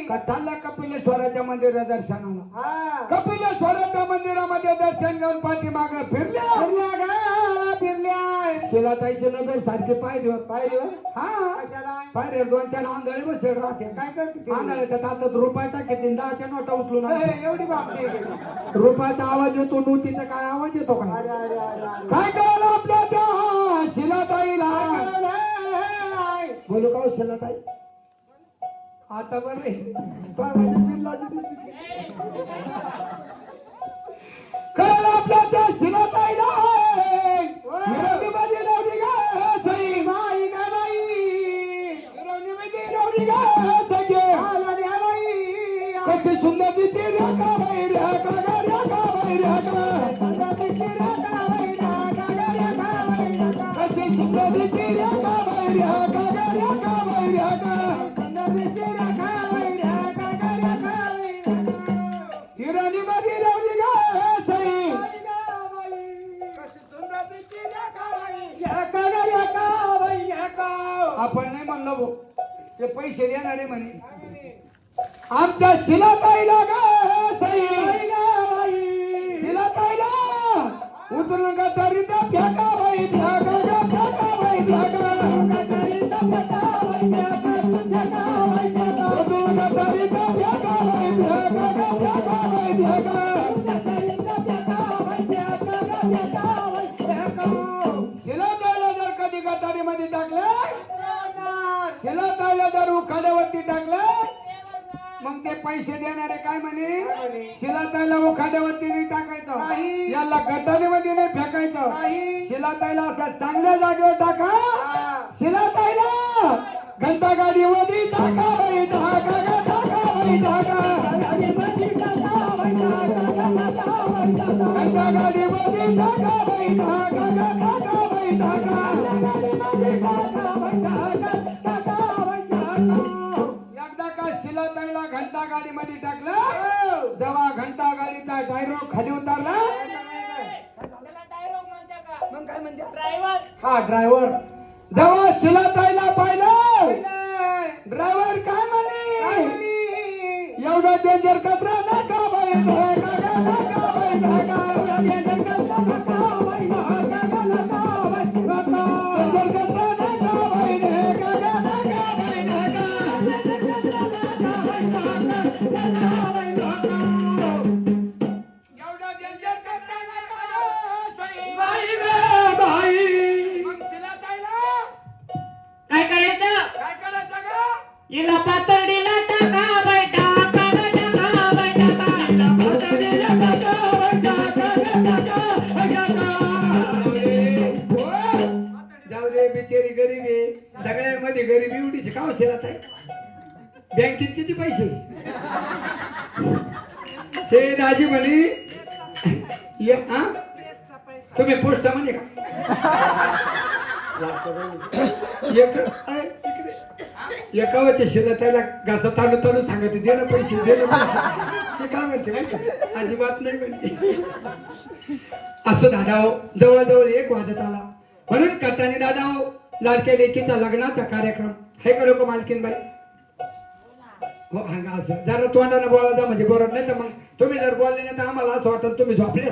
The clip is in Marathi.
का चालला कपिलेश्वराच्या मंदिरात दर्शनाला. हा कपिलेश्वराच्या मंदिरामध्ये दर्शन घेऊन पाठीमाग फिरल्या शिलाताईची नजर सारखी पायरीवर हा कशाला पायरीवर 2-4 आंधळे बसेल राहते. काय करते आंधळे तर आता रुपये टाकते 10च्या नोटा उचलून एवढी बापरी रुपयाचा आवाज येतो नोटीचा काय आवाज येतो काय अरे अरे अरे काय कळलं आपल्या त्या शिलाताईला बोलू का शिलाताई आता बरे कळलं आपल्या त्या शिलाताईला कशी सुंदर दिसते रेखा बाई रेखा रेखा बाई रेखा कशी सुंदर दिसते रेखा बाई रेखा रेखा बाई रेखा हिराणी मध्ये रवली गा सई आपण नाही म्हणलो भाऊ ते पैसे देणारे म्हणे आमच्या शिलाताईला ग सई शिलाताईला उतरून का तरी त्या फेका बाई फेका बाई फेका उतरून का तरी त्या फेका बाई शिलाताईला जर कधी गटारीमध्ये टाकलं शिलाताईला जर उखाड्यावरती टाकलं मग ते पैसे देणारे काय म्हणे शिलाताईला उखाड्यावरती नाही टाकायचं याला गटारीमध्ये नाही फेकायचं शिलाताईला असं चांगल्या जागेवर टाका शिलाताईला घंटा गाडीमध्ये टाका बाई टाका टाका बाई टाका घंटा गाडीमध्ये टाका बाई टाका टाका बाई टाका एकदा का शिलाताईला घंटा गाडीमध्ये टाकलं जेव्हा घंटा गाडीचा टायरो खाली उतरला मग काय म्हणते हा ड्रायव्हर जेव्हा शिलाताईला पाहिलं ड्रायव्हर काय म्हणे एवढा डेंजर कचरा नका बाई नका बाई नका इला पातळीला टाका बाई टाका बाई टाका पातळीला टाका बाई टाका जाऊ दे बिचारी गरीबी सगळ्यांमध्ये गरीबी एवढीच का शिलाताई बँकेत किती पैसे ते दाजी म्हणे तुम्ही पोस्ट म्हणे का एकावच्या शिलाताईला घासा तालू तालू सांगते दे ना पैसे दे ना पैसे ते काय म्हणते अजिबात नाही म्हणते असं दादाओ जवळजवळ 1 वाजत आला म्हणून कथाने दादाओ लाडक्या लेकीचा लग्नाचा कार्यक्रम हे का लोक मालकीन बाई हो हा असं जरा तोंडाने बोला जा म्हणजे बरोबर नाही तर मग तुम्ही जर बोलले नाही तर आम्हाला असं वाटत तुम्ही झोपले